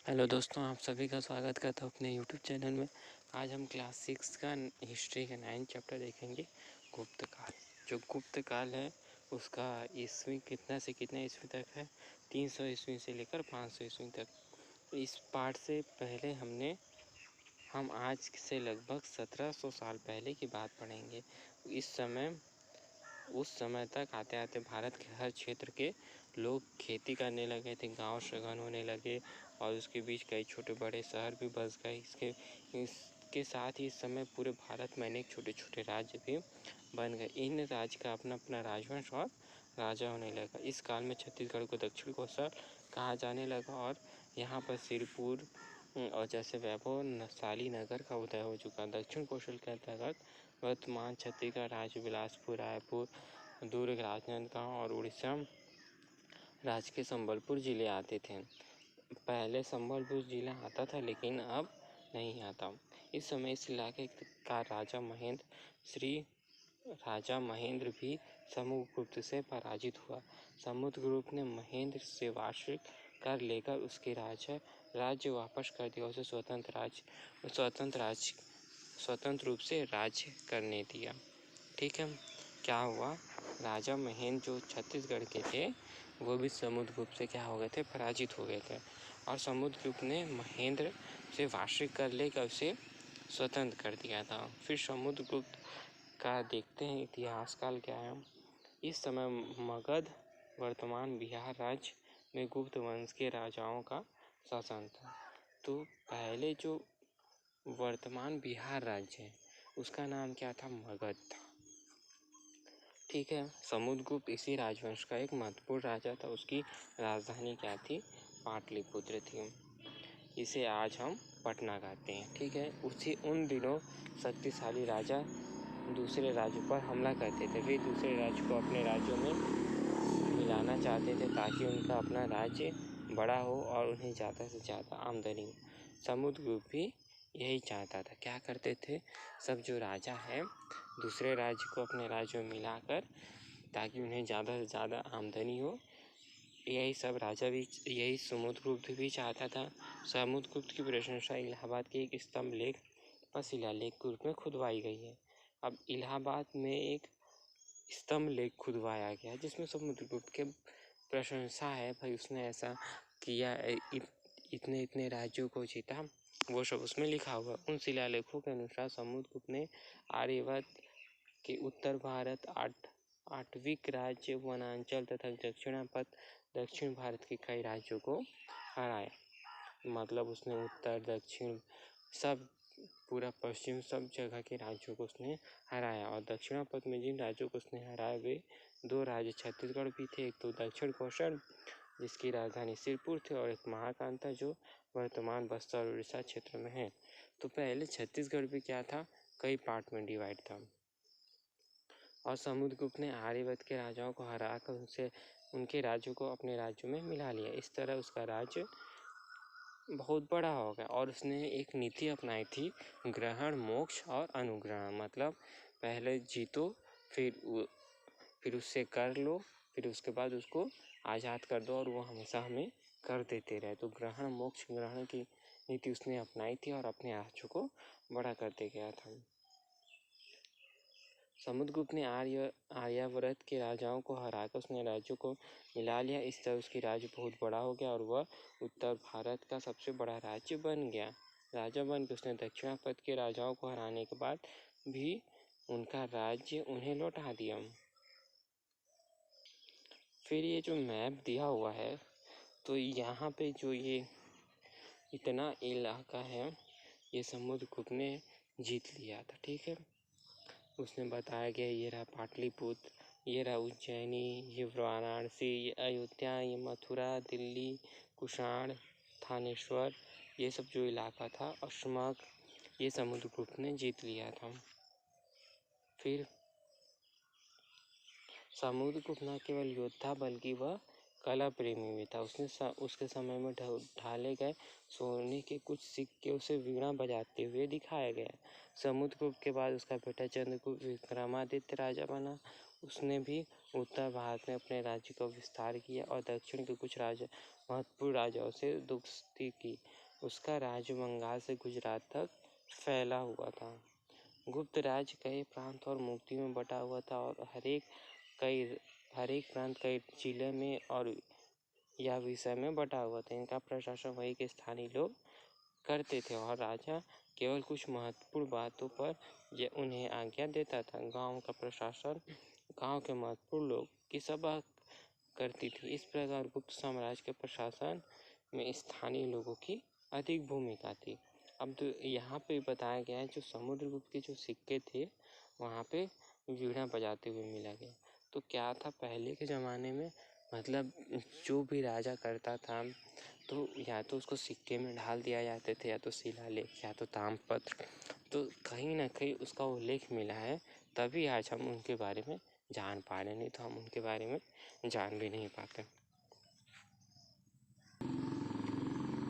Hello दोस्तों, आप सभी का स्वागत करता हूँ अपने यूट्यूब चैनल में। आज हम क्लास 6 का हिस्ट्री का 9 चैप्टर देखेंगे, गुप्त काल। जो गुप्त काल है उसका ईस्वी कितना से कितना ईस्वी तक है, 300 ईस्वी से लेकर 500 ईस्वी तक। इस पार्ट से पहले हम आज से लगभग 1700 साल पहले की बात पढ़ेंगे। उस समय तक आते आते भारत के हर क्षेत्र के लोग खेती करने लगे थे, गांव सघन होने लगे और उसके बीच कई छोटे बड़े शहर भी बस गए। इसके साथ ही इस समय पूरे भारत में अनेक छोटे छोटे राज्य भी बन गए। इन राज्य का अपना अपना राजवंश और राजा होने लगा। इस काल में छत्तीसगढ़ को दक्षिण कौशल कहा जाने लगा और यहाँ पर सिरपुर और जैसे वैभव शाली नगर का उदय हो चुका। दक्षिण कौशल के अंतर्गत वर्तमान छत्तीसगढ़ राज्य बिलासपुर, रायपुर, दुर्ग, राजनांदगांव और उड़ीसा राज्य के संबलपुर जिले आते थे। पहले संबलपुर जिला आता था लेकिन अब नहीं आता। इस समय इस इलाके का राजा महेंद्र भी समुद्रगुप्त से पराजित हुआ। समुद्रगुप्त ने महेंद्र से वार्षिक कर लेकर उसके राज्य वापस कर दिया। उसे स्वतंत्र रूप से राज्य करने दिया। ठीक है, क्या हुआ, राजा महेंद्र जो छत्तीसगढ़ के थे वो भी समुद्रगुप्त से क्या हो गए थे, पराजित हो गए थे। और समुद्रगुप्त ने महेंद्र से वार्षिक कर लेकर उसे स्वतंत्र कर दिया था। फिर समुद्रगुप्त का देखते हैं इतिहास काल क्या है। इस समय मगध वर्तमान बिहार राज्य में गुप्त वंश के राजाओं का शासन था। तो पहले जो वर्तमान बिहार राज्य है उसका नाम क्या था, मगध था। ठीक है, समुद्रगुप्त इसी राजवंश का एक महत्वपूर्ण राजा था। उसकी राजधानी क्या थी, पाटलिपुत्र थी। इसे आज हम पटना कहते हैं। ठीक है, उन दिनों शक्तिशाली राजा दूसरे राज्यों पर हमला करते थे। वे दूसरे राज्य को अपने राज्यों में मिलाना चाहते थे ताकि उनका अपना राज्य बड़ा हो और उन्हें ज़्यादा से ज़्यादा आमदनी हो। समुद्रगुप्त भी यही चाहता था। क्या करते थे, सब जो राजा हैं दूसरे राज्य को अपने राज्य में मिलाकर ताकि उन्हें ज़्यादा से ज़्यादा आमदनी हो, यही सब राजा भी, यही समुद्रगुप्त भी चाहता था। समुद्रगुप्त की प्रशंसा इलाहाबाद के एक स्तंभ लेख पर शिलालेख के रूप में खुदवाई गई है। अब इलाहाबाद में एक स्तंभ लेख खुदवाया गया जिसमें समुद्रगुप्त के प्रशंसा है, भाई उसने ऐसा किया, इतने इतने राज्यों को जीता, वो सब उसमें लिखा हुआ। उन शिलालेखों के अनुसार समुद्रगुप्त ने आर्यवर्त के उत्तर भारत, आठविक राज्य, वनांचल तथा दक्षिण भारत के कई राज्यों को हराया। मतलब उसने उत्तर दक्षिण सब, पूरा पश्चिम सब जगह के राज्यों को उसने हराया। और दक्षिणापथ में जिन राज्यों को उसने हराया वे 2 राज्य छत्तीसगढ़ भी थे। एक तो दक्षिण कौशल जिसकी राजधानी सिरपुर थी और एक महाकांता जो वर्तमान बस्तर और उड़ीसा क्षेत्र में है। तो पहले छत्तीसगढ़ भी क्या था, कई पार्ट में डिवाइड था। और समुद्रगुप्त ने आर्यवर्त के राजाओं को हराकर उनके राज्यों को अपने राज्यों में मिला लिया। इस तरह उसका राज्य बहुत बड़ा हो गया। और उसने एक नीति अपनाई थी, ग्रहण, मोक्ष और अनुग्रहण। मतलब पहले जीतो, फिर उससे कर लो, फिर उसके बाद उसको आज़ाद कर दो और वो हमेशा हमें कर देते रहे। तो ग्रहण मोक्ष ग्रहण की नीति उसने अपनाई थी और अपने राज्यों को बड़ा करते गया था। समुद्रगुप्त ने आर्यावर्त के राजाओं को हराकर उसने राज्यों को मिला लिया। इस तरह उसकी राज्य बहुत बड़ा हो गया और वह उत्तर भारत का सबसे बड़ा राज्य बन गया। राजा बन के उसने दक्षिणापथ के राजाओं को हराने के बाद भी उनका राज्य उन्हें लौटा दिया। फिर ये जो मैप दिया हुआ है, तो यहाँ पे जो ये इतना इलाका है ये समुद्रगुप्त ने जीत लिया था। ठीक है, उसने बताया गया ये रहा पाटलिपुत्र, ये रहा उज्जैनी, ये वाराणसी, ये अयोध्या, ये मथुरा, दिल्ली, कुषाण, थानेश्वर, ये सब जो इलाका था अशमक, ये समुद्रगुप्त ने जीत लिया था। फिर समुद्रगुप्त न केवल योद्धा बल्कि वह कला प्रेमी भी था। उसके समय में ढाले गए सोने के कुछ सिक्के उसे वीणा बजाते हुए दिखाया गया। समुद्रगुप्त के बाद उसका बेटा चंद्रगुप्त विक्रमादित्य राजा बना। उसने भी उत्तर भारत में अपने राज्य का विस्तार किया और दक्षिण के कुछ महत्वपूर्ण राजाओं से दोस्ती की। उसका राज्य बंगाल से गुजरात तक फैला हुआ था। गुप्त राज्य कई प्रांत और मुक्ति में बटा हुआ था और हर एक प्रांत कई जिले में और या विषय में बटा हुआ था। इनका प्रशासन वही के स्थानीय लोग करते थे और राजा केवल कुछ महत्वपूर्ण बातों पर उन्हें आज्ञा देता था। गांव का प्रशासन गांव के महत्वपूर्ण लोग की सभा करती थी। इस प्रकार गुप्त साम्राज्य के प्रशासन में स्थानीय लोगों की अधिक भूमिका थी। अब तो यहाँ पे बताया गया है जो समुद्रगुप्त के जो सिक्के थे वहाँ पे वीणा बजाते हुए मिला गया। तो क्या था पहले के ज़माने में, मतलब जो भी राजा करता था तो या तो उसको सिक्के में ढाल दिया जाते थे, या तो शिलालेख, या तो ताम्रपत्र। तो कहीं ना कहीं उसका उल्लेख मिला है, तभी आज हम उनके बारे में जान पा रहे, नहीं तो हम उनके बारे में जान भी नहीं पाते।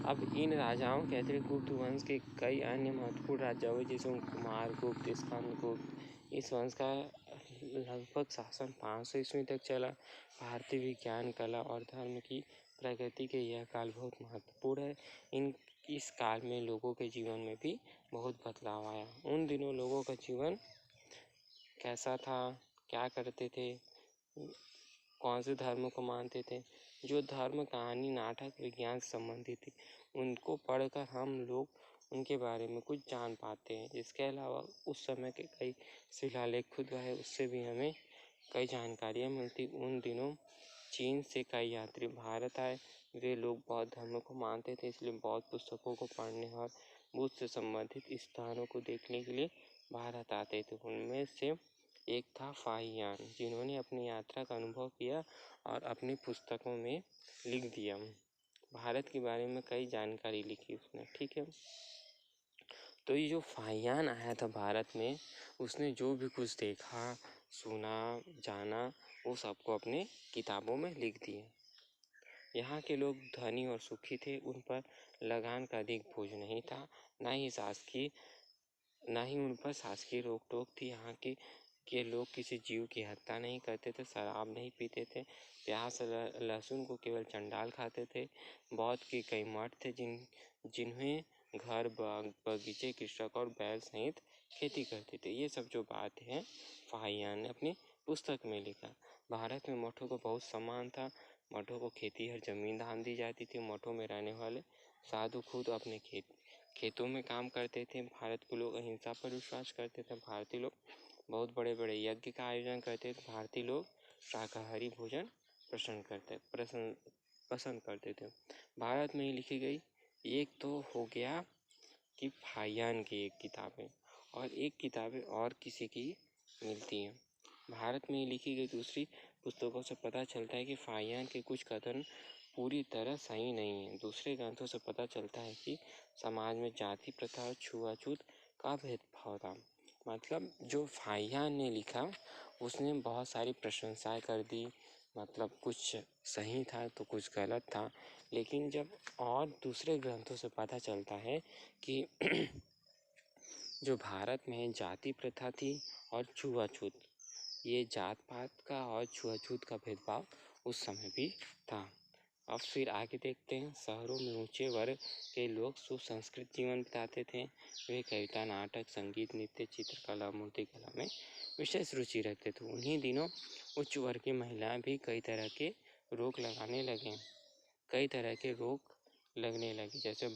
अब इन राजाओं के अतिरिक्त गुप्त वंश के कई अन्य महत्वपूर्ण राजा हुए, जैसे कुमारगुप्त, स्कंदगुप्त। इस वंश का लगभग शासन 500 ईस्वी तक चला। भारतीय विज्ञान, कला और धर्म की प्रगति के यह काल बहुत महत्वपूर्ण है। इस काल में लोगों के जीवन में भी बहुत बदलाव आया। उन दिनों लोगों का जीवन कैसा था, क्या करते थे, कौन से धर्म को मानते थे। जो धर्म, कहानी, नाटक, विज्ञान से संबंधित थी, उनको पढ़कर हम लोग उनके बारे में कुछ जान पाते हैं। इसके अलावा उस समय के कई शिलालेख खुद है, उससे भी हमें कई जानकारियाँ मिलती। उन दिनों चीन से कई यात्री भारत आए। वे लोग बौद्ध धर्म को मानते थे, इसलिए बौद्ध पुस्तकों को पढ़ने और बुद्ध से संबंधित स्थानों को देखने के लिए भारत आते थे। उनमें से एक था फाहियान, जिन्होंने अपनी यात्रा का अनुभव किया और अपनी पुस्तकों में लिख दिया। भारत के बारे में कई जानकारी लिखी उसने, ठीक है। तो ये जो फाहियान आया था भारत में, उसने जो भी कुछ देखा, सुना, जाना, वो सबको अपने किताबों में लिख दिया। यहाँ के लोग धनी और सुखी थे। उन पर लगान का अधिक बोझ नहीं था, ना ही उन पर शासकीय रोक टोक थी। यहाँ के लोग किसी जीव की हत्या नहीं करते थे, शराब नहीं पीते थे, प्याज लहसुन को केवल चंडाल खाते थे। बौद्ध के कई मठ थे जिन्हें घर, बाग, बगीचे, कृषक और बैल सहित खेती करते थे। ये सब जो बात है फाहियान ने अपनी पुस्तक में लिखा। भारत में मठों को बहुत सम्मान था। मठों को खेती हर जमीन दान दी जाती थी। मठों में रहने वाले साधु खुद अपने खेतों में काम करते थे। भारत के लोग अहिंसा पर विश्वास करते थे। भारतीय लोग बहुत बड़े बड़े यज्ञ का आयोजन करते थे। भारतीय लोग शाकाहारी भोजन पसंद करते थे। भारत में ही लिखी गई एक तो हो गया कि फाहियान की एक किताबें, और एक किताबें और किसी की मिलती हैं। भारत में ही लिखी गई दूसरी पुस्तकों से पता चलता है कि फाहियान के कुछ कथन पूरी तरह सही नहीं है। दूसरे ग्रंथों से पता चलता है कि समाज में जाति प्रथा और छुआछूत का भेदभाव था। मतलब जो फाहियान ने लिखा उसने बहुत सारी प्रशंसाएं कर दी, मतलब कुछ सही था तो कुछ गलत था। लेकिन जब और दूसरे ग्रंथों से पता चलता है कि जो भारत में जाति प्रथा थी और छुआछूत, ये जात पात का और छुआछूत का भेदभाव उस समय भी था। अब फिर आगे देखते हैं। शहरों में ऊंचे वर्ग के लोग सुसंस्कृत जीवन बिताते थे। वे कविता, नाटक, संगीत, नृत्य, चित्रकला, मूर्तिकला में विशेष रुचि रखते थे। उन्हीं दिनों उच्च वर्ग की महिलाएं भी कई तरह के रोग लगने लगे, जैसे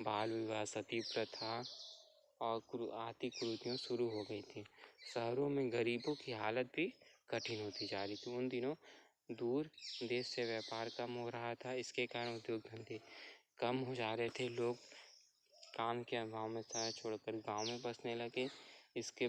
बाल विवाह, सती प्रथा और आदि कुरीतियाँ शुरू हो गई थी। शहरों में गरीबों की हालत भी कठिन होती जा रही थी। उन दिनों दूर देश से व्यापार कम हो रहा था। इसके कारण उद्योग धंधे कम हो जा रहे थे। लोग काम के अभाव में शहर छोड़कर गांव में बसने लगे। इसके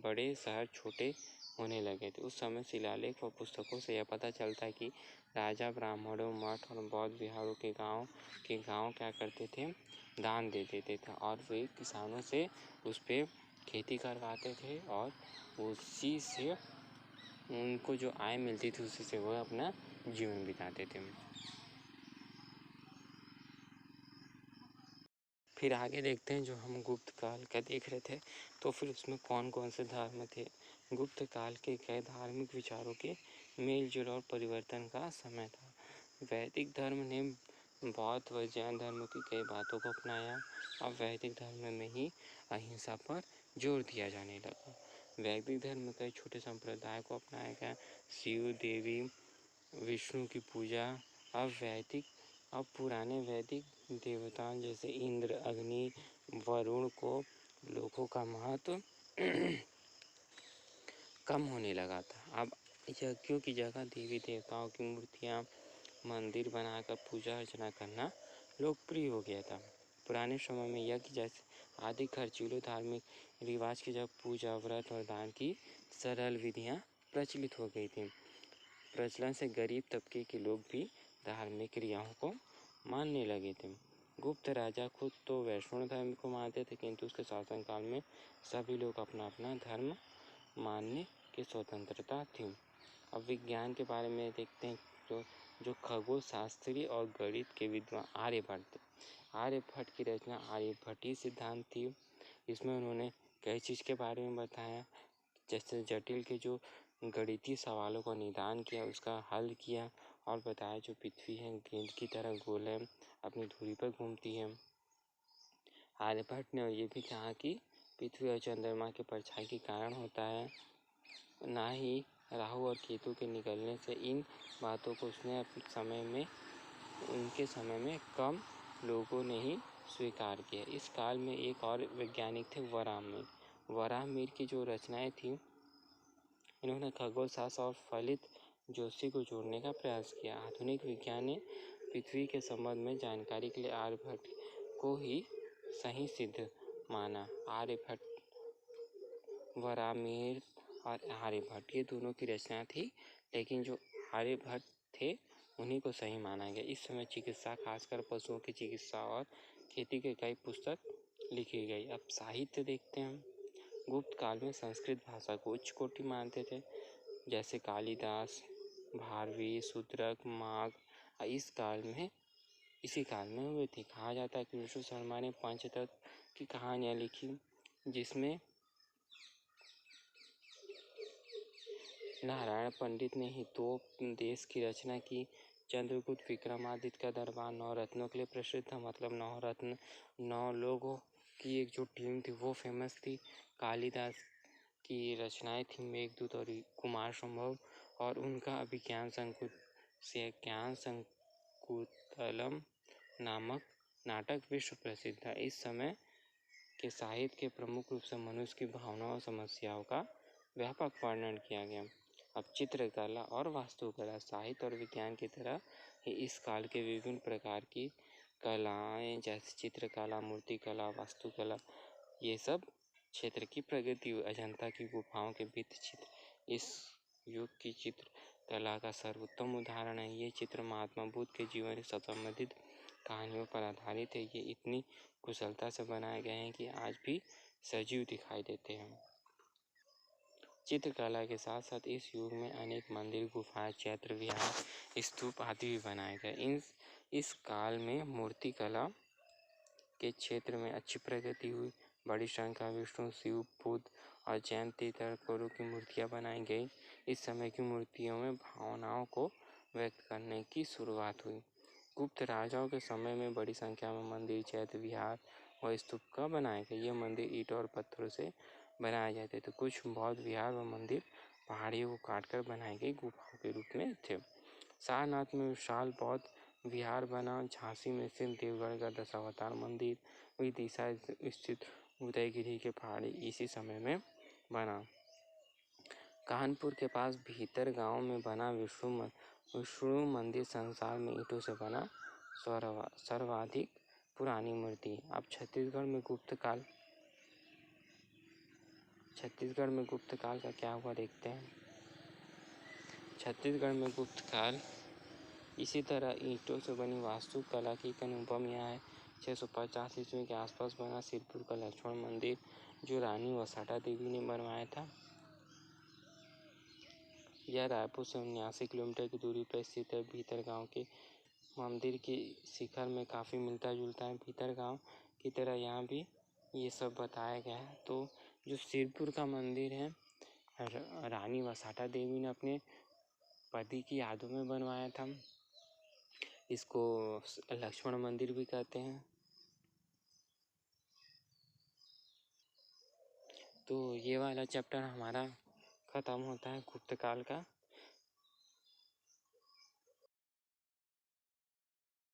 बड़े शहर छोटे होने लगे थे। उस समय शिलालेख और पुस्तकों से यह पता चलता है कि राजा ब्राह्मणों, मठ और बौद्ध विहारों के गांव क्या करते थे, दान दे देते थे और वे किसानों से उस पर खेती करवाते थे और उसी से उनको जो आय मिलती थी उसी से वह अपना जीवन बिताते थे। फिर आगे देखते हैं। जो हम गुप्त काल का देख रहे थे, तो फिर उसमें कौन कौन से धर्म थे। गुप्त काल के कई धार्मिक विचारों के मेल जोल और परिवर्तन का समय था। वैदिक धर्म ने बौद्ध व जैन धर्म की कई बातों को अपनाया। अब वैदिक धर्म में ही अहिंसा पर जोर दिया जाने लगा। वैदिक धर्म में कई छोटे संप्रदाय को अपनाया गया। शिव, देवी, विष्णु की पूजा। अब पुराने वैदिक देवताओं जैसे इंद्र, अग्नि, वरुण को लोगों का महत्व कम होने लगा था। अब यज्ञों की जगह देवी देवताओं की मूर्तियाँ, मंदिर बनाकर पूजा अर्चना करना लोकप्रिय हो गया था। पुराने समय में यज्ञ जैसे आदि खर्चीले धार्मिक रिवाज की जगह पूजा, व्रत और दान की सरल विधियाँ प्रचलित हो गई थी। प्रचलन से गरीब तबके के लोग भी धार्मिक क्रियाओं को मानने लगे थे। गुप्त राजा खुद तो वैष्णव धर्म को मानते थे, किंतु उसके शासनकाल में सभी लोग अपना अपना धर्म मानने की स्वतंत्रता थी। अब विज्ञान के बारे में देखते हैं। जो खगोल शास्त्री और गणित के विद्वान आर्यभट्ट की रचना आर्यभट्टीय सिद्धांत थी। इसमें उन्होंने कई चीज़ के बारे में बताया, जैसे जटिल के जो गणितीय सवालों का निदान किया, उसका हल किया और बताया जो पृथ्वी है गेंद की तरह गोल है, अपनी धुरी पर घूमती है। आर्यभट्ट ने ये भी कहा कि पृथ्वी और चंद्रमा की परछाई के कारण होता है, ना ही राहु और केतु के निकलने से। इन बातों को उनके समय में कम लोगों ने ही स्वीकार किया। इस काल में एक और वैज्ञानिक थे, वराहमिहिर की जो रचनाएं थी, इन्होंने खगोल शास्त्र और फलित ज्योतिषी को जोड़ने का प्रयास किया। आधुनिक विज्ञान ने पृथ्वी के संबंध में जानकारी के लिए आर्यभट्ट को ही सही सिद्ध माना। वराहमिहिर और आर्यभट्ट ये दोनों की रचना थी, लेकिन जो आर्यभट्ट थे उन्हीं को सही माना गया। इस समय चिकित्सा, खासकर पशुओं की चिकित्सा और खेती के कई पुस्तक लिखी गई। अब साहित्य देखते हैं हम। गुप्त काल में संस्कृत भाषा को उच्च कोटि मानते थे, जैसे कालिदास, भारवी, शूद्रक, माघ इसी काल में हुए थे। कहा जाता है कि विष्णु शर्मा ने पंचतत्व की कहानियाँ लिखी, जिसमें नारायण पंडित ने हितोपदेश की रचना की। चंद्रगुप्त विक्रमादित्य का दरबार 9 रत्नों के लिए प्रसिद्ध था, मतलब 9 रत्न 9 लोगों की एक जो टीम थी वो फेमस थी। कालिदास की रचनाएं थी मेघदूत और कुमार संभव, और उनका अभिज्ञान संकुतलम नामक नाटक विश्व प्रसिद्ध था। इस समय के साहित्य के प्रमुख रूप से मनुष्य की भावनाओं और समस्याओं का व्यापक वर्णन किया गया। अब चित्रकला और वास्तुकला साहित्य और विज्ञान की तरह ही इस काल के विभिन्न प्रकार की कलाएं, जैसे चित्रकला, मूर्तिकला, वास्तुकला, ये सब क्षेत्र की प्रगति हुई। अजंता की गुफाओं के भित्तिचित्र इस युग की चित्रकला का सर्वोत्तम उदाहरण है। ये चित्र महात्मा बुद्ध के जीवन से संबंधित कहानियों पर आधारित है। ये इतनी कुशलता से बनाए गए हैं कि आज भी सजीव दिखाई देते हैं। चित्रकला के साथ साथ इस युग में अनेक मंदिर, गुफाएं, चैत्य विहार, स्तूप आदि भी बनाए गए। इस काल में मूर्तिकला के क्षेत्र में अच्छी प्रगति हुई। बड़ी संख्या विष्णु, शिव, बुद्ध और जैन तीर्थंकरों की मूर्तियां बनाई गई। इस समय की मूर्तियों में भावनाओं को व्यक्त करने की शुरुआत हुई। गुप्त राजाओं के समय में बड़ी संख्या में मंदिर, चैत्य विहार व स्तूप का बनाए गए। ये मंदिर ईंट और पत्थरों से बनाए जाते थे। कुछ बौद्ध विहार व मंदिर पहाड़ियों को काटकर बनाई गई गुफाओं के रूप में थे। सारनाथ में विशाल बौद्ध विहार बना। झांसी में स्थित देवगढ़ का दशावतार मंदिर, विदिशा स्थित उदयगिरी के पहाड़ी इसी समय में बना। कानपुर के पास भीतर गांव में बना विष्णु मंदिर संसार में ईंटों से बना सर्वाधिक पुरानी मूर्ति। अब छत्तीसगढ़ में गुप्त काल का क्या हुआ देखते हैं। छत्तीसगढ़ में गुप्त काल इसी तरह ईंटों से बनी वास्तुकला की एक अनुपम यहाँ है। 650 ईस्वी के आसपास बना सिरपुर का लक्ष्मण मंदिर, जो रानी वसाटा देवी ने बनवाया था। यह रायपुर से 79 किलोमीटर की दूरी पर स्थित है। भीतर गांव के मंदिर के शिखर में काफ़ी मिलता जुलता है। भीतर गांव की तरह यहाँ भी ये सब बताया गया है। तो जो सिरपुर का मंदिर है, रानी वसाटा देवी ने अपने पति की यादों में बनवाया था। इसको लक्ष्मण मंदिर भी कहते हैं। तो ये वाला चैप्टर हमारा ख़त्म होता है गुप्त काल का।